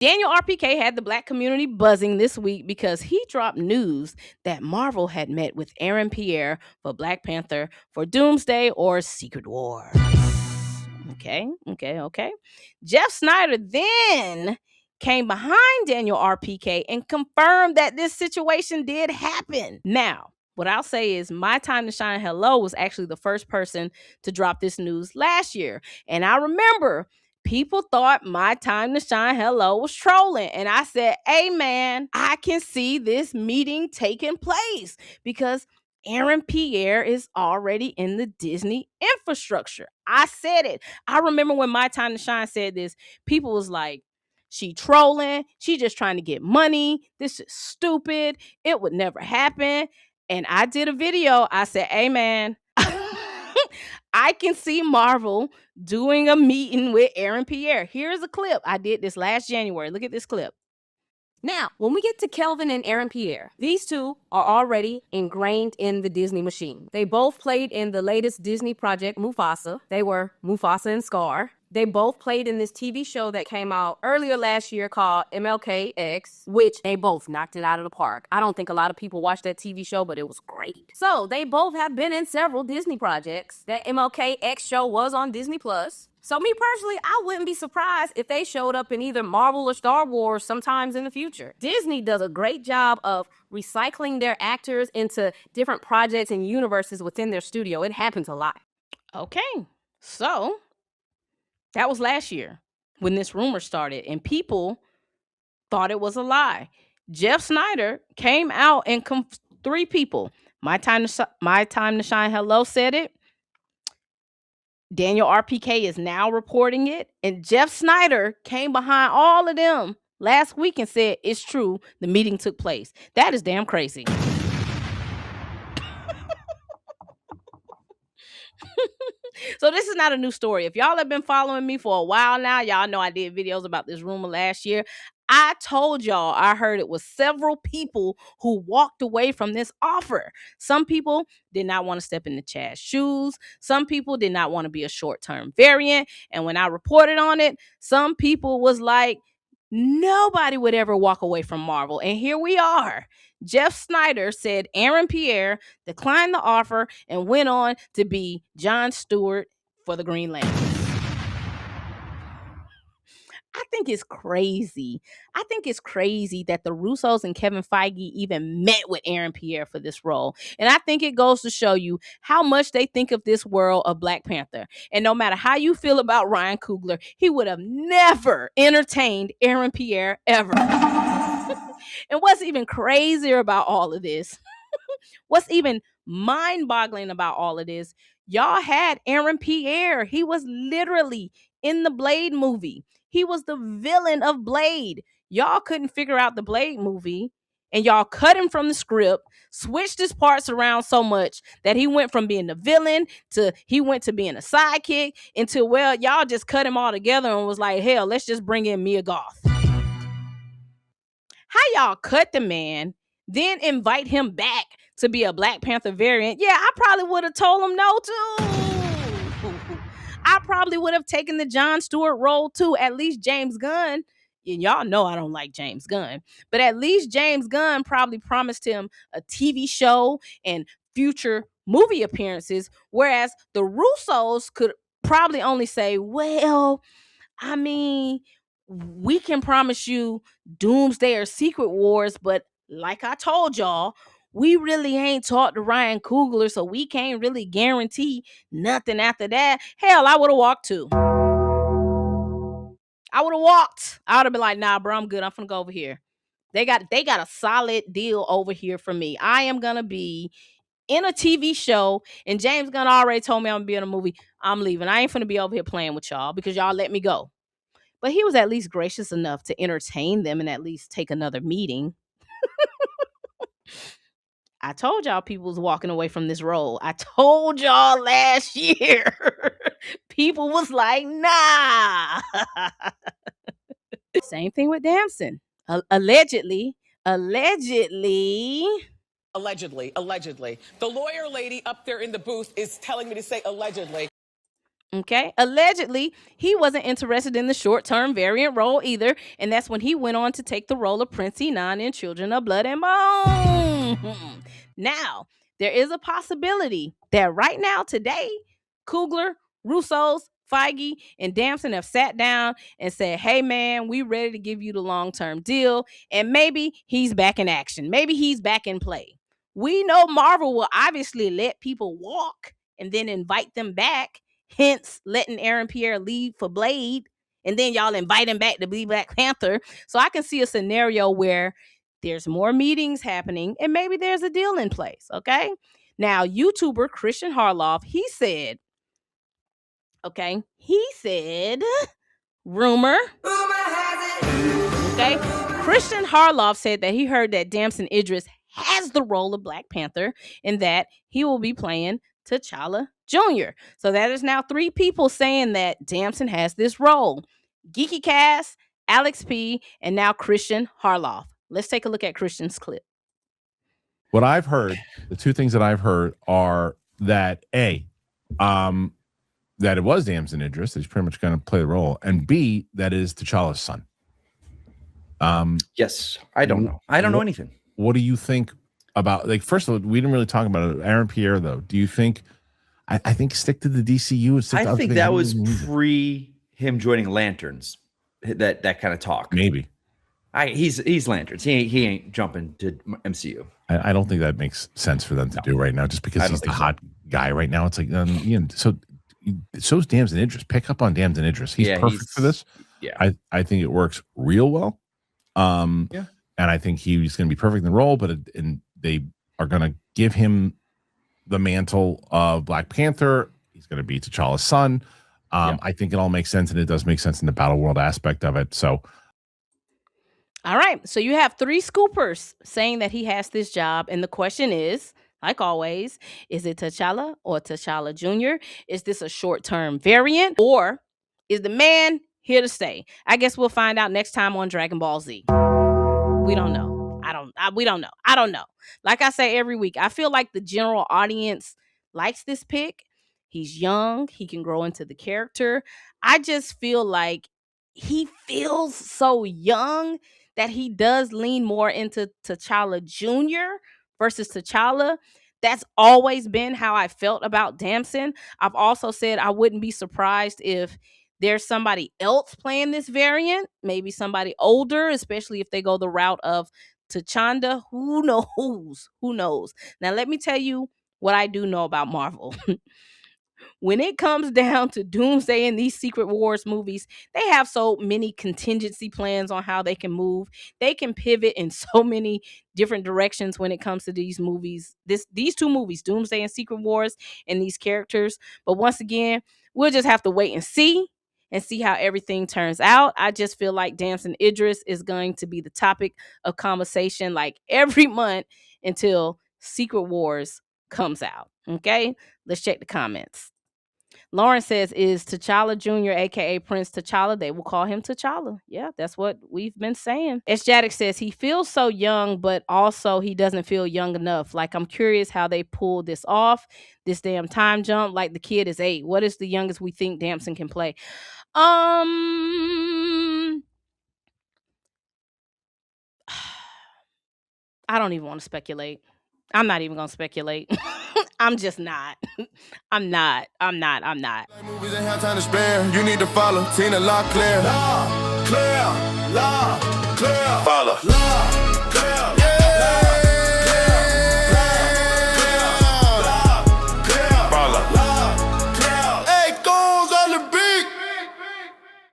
Daniel RPK had the black community buzzing this week because he dropped news that Marvel had met with Aaron Pierre for Black Panther for Doomsday or Secret Wars. Okay. Jeff Snyder then came behind Daniel RPK and confirmed that this situation did happen. Now, what I'll say is My Time to Shine Hello was actually the first person to drop this news last year. And I remember people thought My Time to Shine Hello was trolling. And I said, hey, man, I can see this meeting taking place because Aaron Pierre is already in the Disney infrastructure. I said it. I remember when My Time to Shine said this, people was like, she trolling. She just trying to get money. This is stupid. It would never happen. And I did a video. I said, hey, man, I can see Marvel doing a meeting with Aaron Pierre. Here's a clip. I did this last January. Look at this clip. Now, when we get to Kelvin and Aaron Pierre, these two are already ingrained in the Disney machine. They both played in the latest Disney project, Mufasa. They were Mufasa and Scar. They both played in this TV show that came out earlier last year called MLK-X, which they both knocked it out of the park. I don't think a lot of people watched that TV show, but it was great. So they both have been in several Disney projects. That MLK-X show was on Disney+. So me personally, I wouldn't be surprised if they showed up in either Marvel or Star Wars sometimes in the future. Disney does a great job of recycling their actors into different projects and universes within their studio. It happens a lot. Okay, so that was last year when this rumor started and people thought it was a lie. Jeff Snyder came out and three people. My Time to Shine Hello said it. Daniel RPK is now reporting it. And Jeff Snyder came behind all of them last week and said, it's true, the meeting took place. That is damn crazy. So this is not a new story. If y'all have been following me for a while now, y'all know I did videos about this rumor last year. I told y'all I heard it was several people who walked away from this offer. Some people did not want to step into Chad's shoes. Some people did not want to be a short-term variant. And when I reported on it, some people was like, nobody would ever walk away from Marvel. And here we are. Jeff Snyder said Aaron Pierre declined the offer and went on to be Jon Stewart for the Green Lantern. I think it's crazy. I think it's crazy that the Russos and Kevin Feige even met with Aaron Pierre for this role. And I think it goes to show you how much they think of this world of Black Panther. And no matter how you feel about Ryan Coogler, he would have never entertained Aaron Pierre ever. And what's even crazier about all of this, what's even mind-boggling about all of this, y'all had Aaron Pierre. He was literally in the Blade movie. He was the villain of Blade. Y'all couldn't figure out the Blade movie, and y'all cut him from the script, switched his parts around so much that he went from being the villain to he went to being a sidekick until, well, y'all just cut him all together and was like, hell, let's just bring in Mia Goth. How y'all cut the man, then invite him back to be a Black Panther variant? Yeah, I probably would have told him no too. I probably would have taken the Jon Stewart role too. At least James Gunn, and y'all know I don't like James Gunn, but at least James Gunn probably promised him a TV show and future movie appearances, whereas the Russos could probably only say, well, I mean, we can promise you Doomsday or Secret Wars, but like I told y'all, we really ain't talked to Ryan Coogler, so we can't really guarantee nothing after that. Hell, I would have walked too. I would have walked. I would have been like, nah, bro, I'm good. I'm finna go over here. They got a solid deal over here for me. I am gonna be in a TV show, and James Gunn already told me I'm gonna be in a movie. I'm leaving. I ain't finna be over here playing with y'all because y'all let me go. But he was at least gracious enough to entertain them and at least take another meeting. I told y'all people was walking away from this role. I told y'all last year. People was like, nah. Same thing with Damson. Allegedly. Allegedly. The lawyer lady up there in the booth is telling me to say allegedly. Okay. Allegedly, he wasn't interested in the short-term variant role either. And that's when he went on to take the role of Prince Enon in Children of Blood and Bone. Now, there is a possibility that right now, today, Coogler, Russo's, Feige, and Damson have sat down and said, hey, man, we ready to give you the long-term deal. And maybe he's back in action. Maybe he's back in play. We know Marvel will obviously let people walk and then invite them back. Hence, letting Aaron Pierre leave for Blade, and then y'all invite him back to be Black Panther. So I can see a scenario where there's more meetings happening, and maybe there's a deal in place, okay? Now, YouTuber Christian Harloff, he said, rumor has it. Okay? Christian Harloff said that he heard that Damson Idris has the role of Black Panther and that he will be playing T'Challa Jr. So that is now 3 people saying that Damson has this role. Geeky Cast, Alex P, and now Christian Harloff. Let's take a look at Christian's clip. What I've heard, the 2 things that I've heard are that A, that it was Damson Idris, that he's pretty much going to play the role, and B, that is T'Challa's son. Yes, I don't know. I don't know anything. What do you think about, like, first of all, we didn't really talk about it. Aaron Pierre, though, do you think, I think stick to the DCU and stick to I think that was pre him joining Lanterns, that kind of talk. Maybe. He's Lanterns. He ain't jumping to MCU. I don't think that makes sense for them to do right now, just because he's the hot guy right now. It's like, so's Damson Idris. Pick up on Damson Idris. He's perfect for this. Yeah. I think it works real well. And I think he's going to be perfect in the role, and they are going to give him the mantle of Black Panther. He's going to be T'Challa's son. I think it all makes sense, and it does make sense in the battle world aspect of it. So, all right. So you have 3 scoopers saying that he has this job, and the question is, like always, is it T'Challa or T'Challa Jr.? Is this a short-term variant, or is the man here to stay? I guess we'll find out next time on Dragon Ball Z. We don't know. We don't know. I don't know. Like I say every week, I feel like the general audience likes this pick. He's young. He can grow into the character. I just feel like he feels so young that he does lean more into T'Challa Jr. versus T'Challa. That's always been how I felt about Damson. I've also said I wouldn't be surprised if there's somebody else playing this variant, maybe somebody older, especially if they go the route of T'Chanda. Who knows? Who knows? Now, let me tell you what I do know about Marvel. When it comes down to Doomsday and these Secret Wars movies, they have so many contingency plans on how they can move. They can pivot in so many different directions when it comes to these movies. These 2 movies, Doomsday and Secret Wars, and these characters. But once again, we'll just have to wait and see how everything turns out. I just feel like Damson Idris is going to be the topic of conversation like every month until Secret Wars comes out. Okay, let's check the comments. Lauren says, is T'Challa Jr., a.k.a. Prince T'Challa? They will call him T'Challa. Yeah, that's what we've been saying. Esjatic says, he feels so young, but also he doesn't feel young enough. Like, I'm curious how they pull this off, this damn time jump. Like, the kid is 8. What is the youngest we think Damson can play? I don't even want to speculate. I'm not even going to speculate. I'm just not. I'm not. Movies ain't have time to spare. You need to follow tinalocklair. Follow